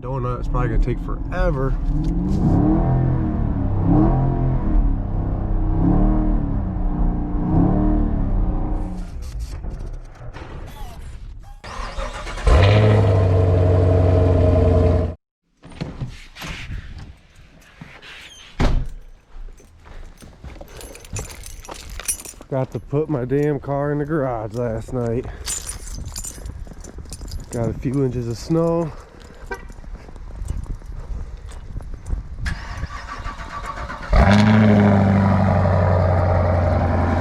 donut. It's probably gonna take forever. Got to put my damn car in the garage last night. Got a few inches of snow.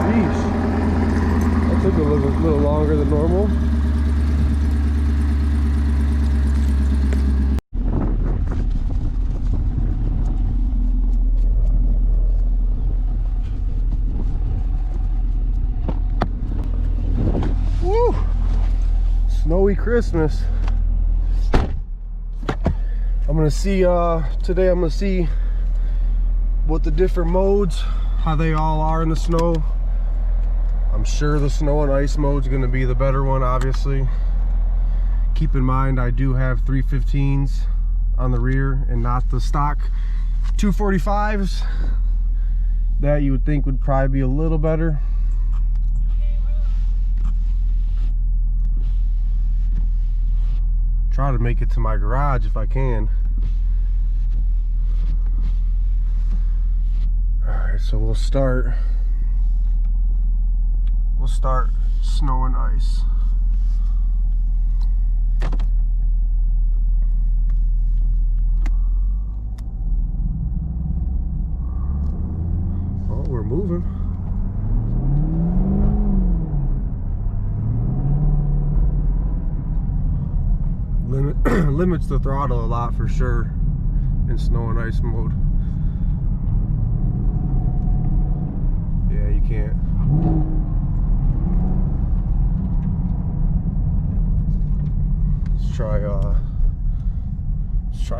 Sheesh. That took a little longer than normal. Woo! Snowy Christmas. I'm gonna see today I'm gonna see what the different modes, how they all are in the snow. I'm sure the snow and ice mode's gonna be the better one, obviously. Keep in mind I do have 315s on the rear and not the stock 245s that you would think would probably be a little better. Try to make it to my garage if I can. Alright, so we'll start snow and ice. Oh, we're moving. Limits the throttle a lot for sure in snow and ice mode. Yeah, you can't. Let's try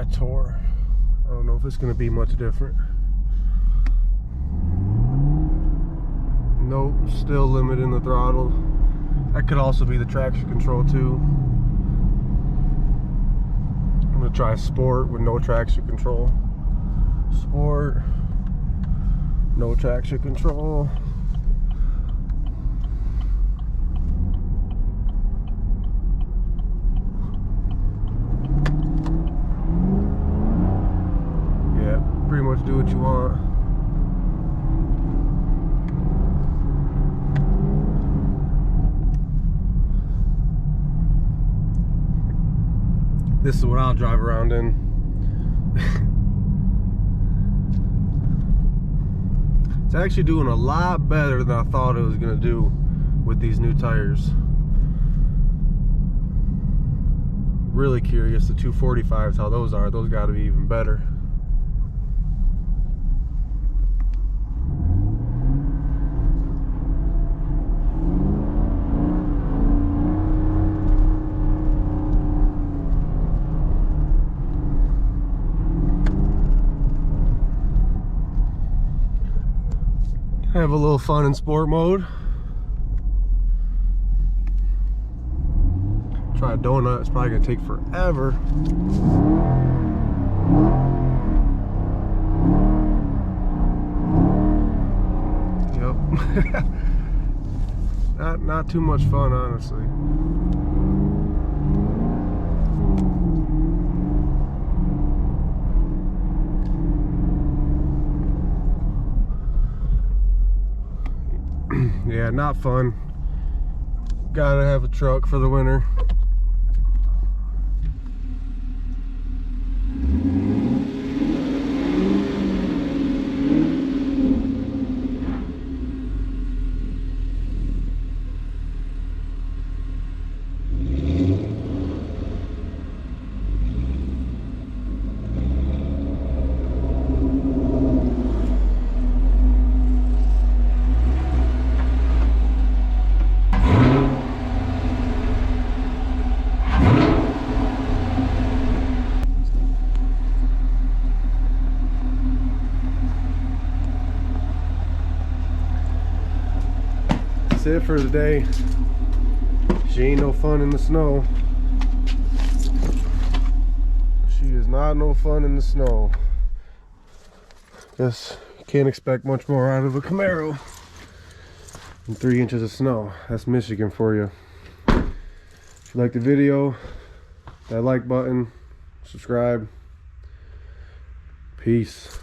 Tour. I don't know if it's gonna be much different. Nope, still limiting the throttle. That could also be the traction control too. I'm gonna try Sport with no traction control. Sport, no traction control. Yeah, pretty much do what you want. This is what I'll drive around in. It's actually doing a lot better than I thought it was gonna do with these new tires. Really curious, the 245s, how those are. Those gotta be even better. Have a little fun in sport mode. Try a donut, it's probably gonna take forever. Yep. Not too much fun, honestly. Yeah, not fun. Gotta have a truck for the winter. That's it for the day. She ain't no fun in the snow. She is not no fun in the snow. Guess you can't expect much more out of a Camaro than 3 inches of snow. That's Michigan for you. If you like the video, that like button, subscribe. Peace.